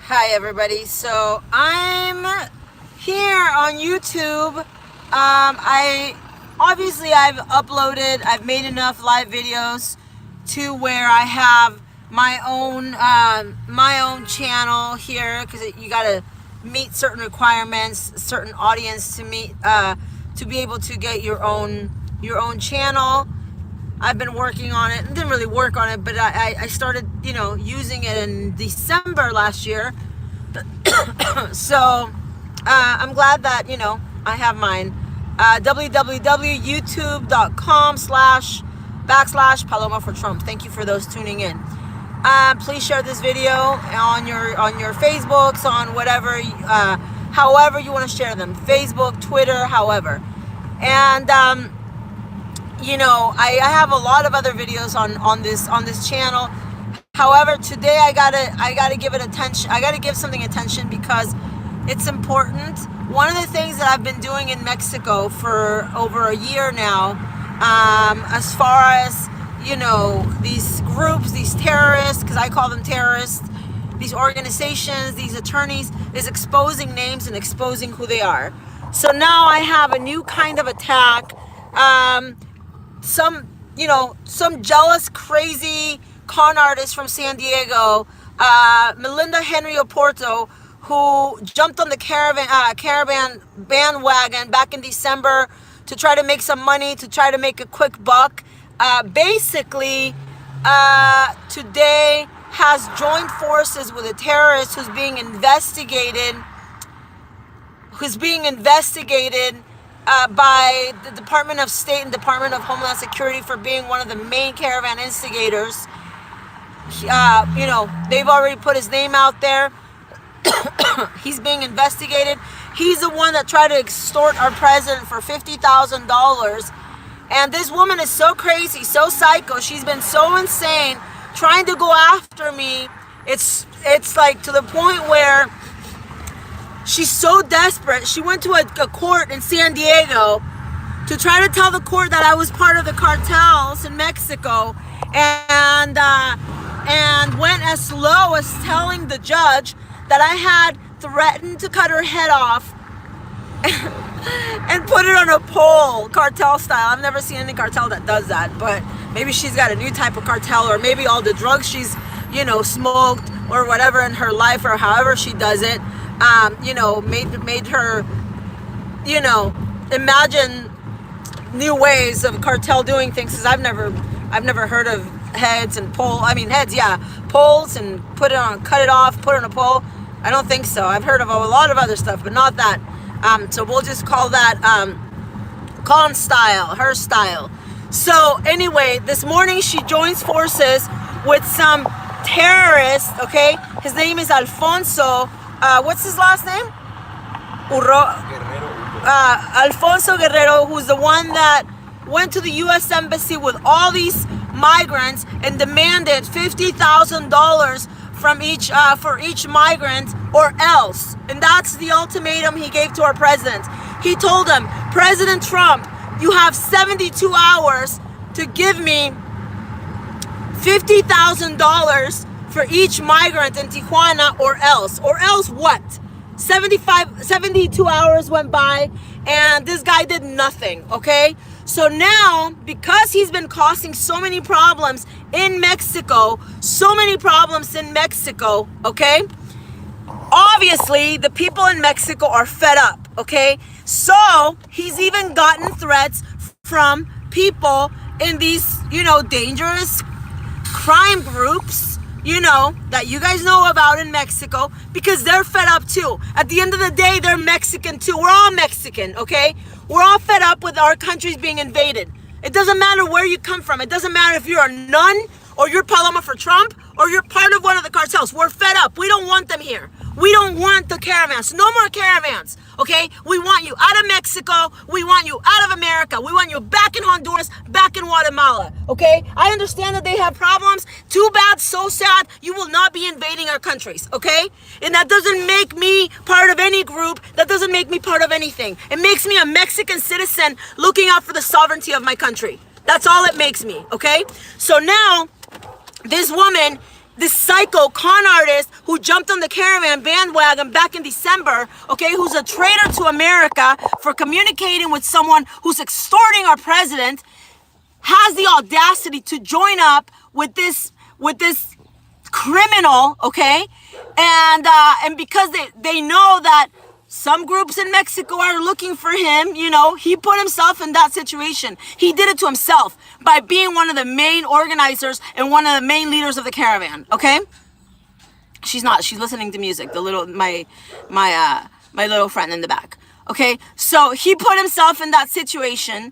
Hi everybody. So I'm here on YouTube. I've made enough live videos to where I have my own channel here, because you gotta meet certain requirements, certain audience to meet to be able to get your own channel. I've been working on it. Didn't really work on it, but I started, using it in December last year. So I'm glad that, I have mine. www.youtube.com/Paloma for Trump. Thank you for those tuning in. Please share this video on your Facebooks, on whatever, however you want to share them. Facebook, Twitter, however. And I have a lot of other videos on this channel. However, today I gotta give it attention. I gotta give something attention because it's important. One of the things that I've been doing in Mexico for over a year now, as far as these groups, these terrorists, because I call them terrorists, these organizations, these attorneys, is exposing names and exposing who they are. So now I have a new kind of attack. Some jealous, crazy con artist from San Diego, Melinda Henry Oporto, who jumped on the caravan bandwagon back in December to try to make some money, to try to make a quick buck. Basically, today has joined forces with a terrorist who's being investigated by the Department of State and Department of Homeland Security for being one of the main caravan instigators. They've already put his name out there. He's being investigated. He's the one that tried to extort our president for $50,000. And this woman is so crazy, so psycho. She's been so insane trying to go after me. It's like to the point where she's so desperate. She went to a court in San Diego to try to tell the court that I was part of the cartels in Mexico, and went as low as telling the judge that I had threatened to cut her head off and put it on a pole, cartel style. I've never seen any cartel that does that, but maybe she's got a new type of cartel, or maybe all the drugs she's, smoked or whatever in her life, or however she does it, made her, imagine new ways of cartel doing things. Because I've never heard of heads and poles and cut it off, put it on a pole. I don't think so. I've heard of a lot of other stuff, but not that. So we'll just call that con style, her style. So anyway, this morning she joins forces with some terrorist. Okay, his name is Alfonso. What's his last name? Alfonso Guerrero, who's the one that went to the U.S. Embassy with all these migrants and demanded $50,000 from for each migrant, or else. And that's the ultimatum he gave to our president. He told him, President Trump, you have 72 hours to give me $50,000 for each migrant in Tijuana, or else. Or else what? 72 hours went by and this guy did nothing, okay? So now, because he's been causing so many problems in Mexico, okay? Obviously, the people in Mexico are fed up, okay? So he's even gotten threats from people in these, dangerous crime groups, that you guys know about in Mexico, because they're fed up too. At the end of the day, they're Mexican too. We're all Mexican, okay? We're all fed up with our countries being invaded. It doesn't matter where you come from. It doesn't matter if you're a nun, or you're Paloma for Trump, or you're part of one of the cartels. We're fed up. We don't want them here. We don't want the caravans. No more caravans, okay? We want you out of Mexico. We want you out of America. We want you back in Honduras, back in Guatemala, okay? I understand that they have problems. Too bad, so sad. You will not be invading our countries, okay? And that doesn't make me part of any group. That doesn't make me part of anything. It makes me a Mexican citizen looking out for the sovereignty of my country. That's all it makes me, okay? So now, this woman this psycho con artist who jumped on the caravan bandwagon back in December, okay, who's a traitor to America for communicating with someone who's extorting our president, has the audacity to join up with this criminal, okay, and because they know that some groups in Mexico are looking for him, you know, he put himself in that situation. He did it to himself by being one of the main organizers and one of the main leaders of the caravan, okay? She's not, she's listening to music, the little, my little friend in the back, okay? So he put himself in that situation.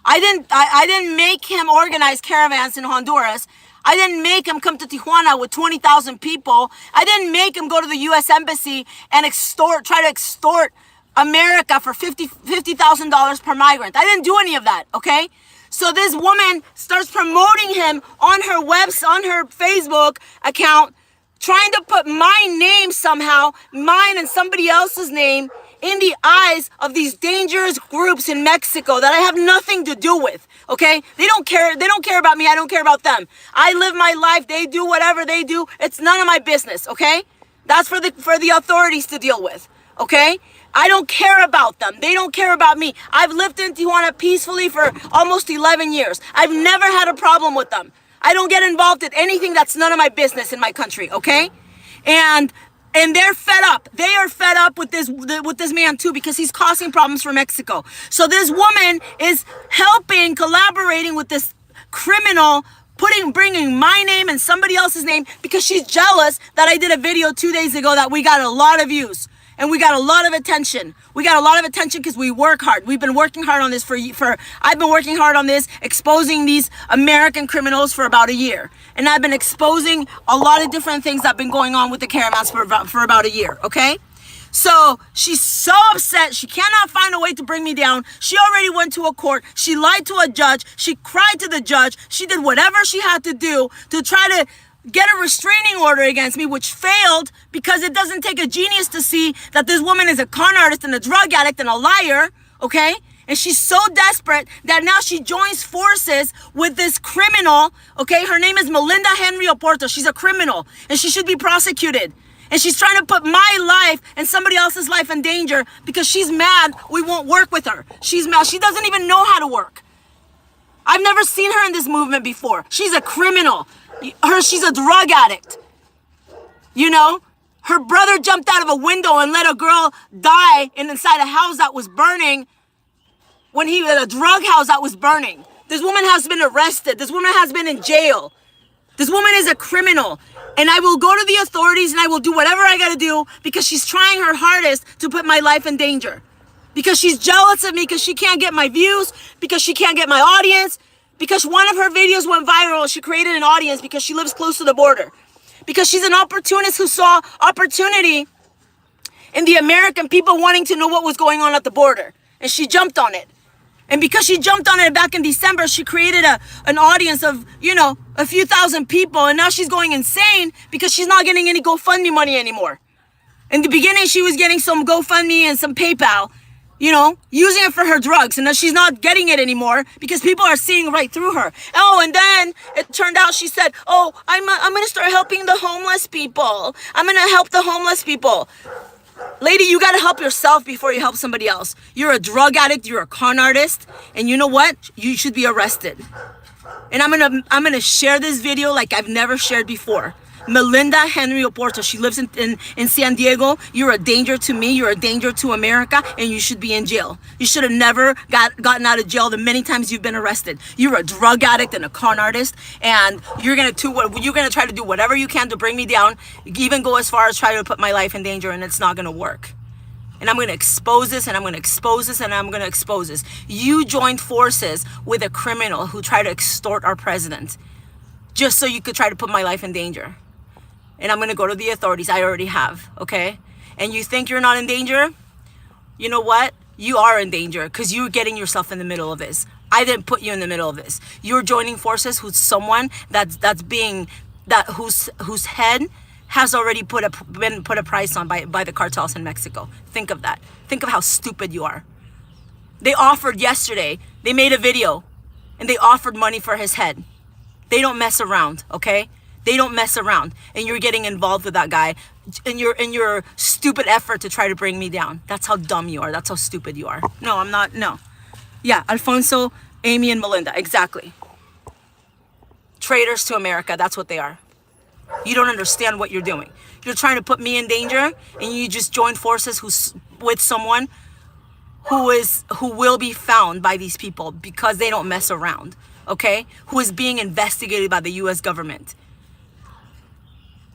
I didn't make him organize caravans in Honduras. I didn't make him come to Tijuana with 20,000 people. I didn't make him go to the U.S. Embassy and try to extort America for $50,000 per migrant. I didn't do any of that, okay? So this woman starts promoting him on her Facebook account, trying to put my name somehow, mine and somebody else's name, in the eyes of these dangerous groups in Mexico that I have nothing to do with, okay? They don't care about me, I don't care about them. I live my life, they do whatever they do, it's none of my business, okay? That's for the authorities to deal with, okay? I don't care about them, they don't care about me. I've lived in Tijuana peacefully for almost 11 years. I've never had a problem with them. I don't get involved in anything that's none of my business in my country, okay? And they're fed up. They are fed up with this man too, because he's causing problems for Mexico. So this woman is collaborating with this criminal, bringing my name and somebody else's name because she's jealous that I did a video 2 days ago that we got a lot of views. And we got a lot of attention. We got a lot of attention because we work hard. We've been working hard on this I've been working hard on this, exposing these American criminals for about a year. And I've been exposing a lot of different things that have been going on with the caravans for about a year, okay? So she's so upset. She cannot find a way to bring me down. She already went to a court. She lied to a judge. She cried to the judge. She did whatever she had to do to try to get a restraining order against me, which failed because it doesn't take a genius to see that this woman is a con artist and a drug addict and a liar, okay? And she's so desperate that now she joins forces with this criminal, okay? Her name is Melinda Henry Oporto. She's a criminal and she should be prosecuted. And she's trying to put my life and somebody else's life in danger because she's mad we won't work with her. She's mad. She doesn't even know how to work. I've never seen her in this movement before. She's a criminal. She's a drug addict. You know, her brother jumped out of a window and let a girl die inside a house that was burning a drug house that was burning. This woman has been arrested. This woman has been in jail. This woman is a criminal. And I will go to the authorities and I will do whatever I gotta do because she's trying her hardest to put my life in danger. Because she's jealous of me because she can't get my views, because she can't get my audience, because one of her videos went viral. She created an audience because she lives close to the border. Because she's an opportunist who saw opportunity in the American people wanting to know what was going on at the border. And she jumped on it. And because she jumped on it back in December, she created an audience of, you know, a few thousand people. And now she's going insane because she's not getting any GoFundMe money anymore. In the beginning, she was getting some GoFundMe and some PayPal, you know, using it for her drugs. And now she's not getting it anymore because people are seeing right through her. Oh, and then it turned out she said, oh, I'm going to start helping the homeless people. I'm going to help the homeless people. Lady, you got to help yourself before you help somebody else. You're a drug addict. You're a con artist. And you know what? You should be arrested. And I'm going to share this video like I've never shared before. Melinda Henry Oporto. She lives in San Diego. You're a danger to me. You're a danger to America, and you should be in jail. You should have never gotten out of jail the many times you've been arrested. You're a drug addict and a con artist, and you're gonna try to do whatever you can to bring me down, even go as far as try to put my life in danger, and it's not gonna work. And I'm gonna expose this, and I'm gonna expose this, and I'm gonna expose this. You joined forces with a criminal who tried to extort our president, just so you could try to put my life in danger. And I'm going to go to the authorities. I already have, okay? And you think you're not in danger? You know what? You are in danger because you're getting yourself in the middle of this. I didn't put you in the middle of this. You're joining forces with someone whose head has already been put a price on by the cartels in Mexico. Think of that. Think of how stupid you are. They offered yesterday. They made a video and they offered money for his head. They don't mess around, okay? They don't mess around, and you're getting involved with that guy in your stupid effort to try to bring me down. That's how dumb you are. That's how stupid you are. No, I'm not. No. Yeah, Alfonso, Amy, and Melinda. Exactly. Traitors to America. That's what they are. You don't understand what you're doing. You're trying to put me in danger, and you just join forces with someone who will be found by these people because they don't mess around. Okay? Who is being investigated by the U.S. government.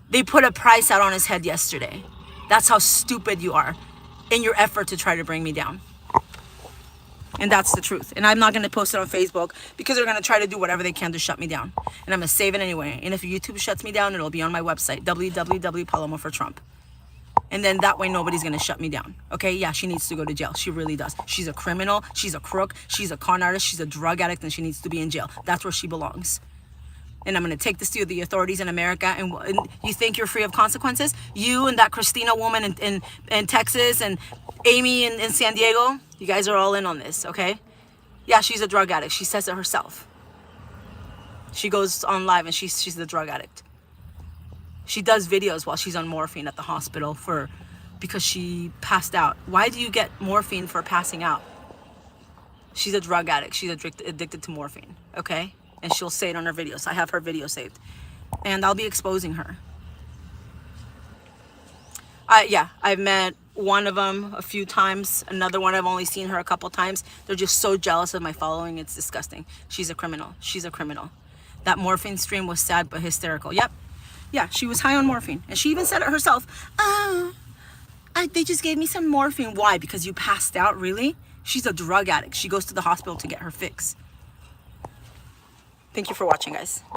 They put a price out on his head yesterday. That's how stupid you are in your effort to try to bring me down. And that's the truth. And I'm not going to post it on Facebook because they're going to try to do whatever they can to shut me down. And I'm going to save it anyway. And if YouTube shuts me down, it'll be on my website, www.palomafortrump. And then that way nobody's going to shut me down. Okay? Yeah, she needs to go to jail. She really does. She's a criminal. She's a crook. She's a con artist. She's a drug addict, and she needs to be in jail. That's where she belongs. And I'm going to take this to the authorities in America. And you think you're free of consequences? You and that Christina woman in Texas and Amy in San Diego, you guys are all in on this, okay? Yeah, she's a drug addict. She says it herself. She goes on live and she's the drug addict. She does videos while she's on morphine at the hospital because she passed out. Why do you get morphine for passing out? She's a drug addict. She's addicted to morphine, okay? And she'll say it on her videos. I have her video saved. And I'll be exposing her. I've met one of them a few times. Another one, I've only seen her a couple times. They're just so jealous of my following. It's disgusting. She's a criminal. She's a criminal. That morphine stream was sad but hysterical. Yep. Yeah, she was high on morphine. And she even said it herself. They just gave me some morphine. Why? Because you passed out? Really? She's a drug addict. She goes to the hospital to get her fix. Thank you for watching, guys. Bye.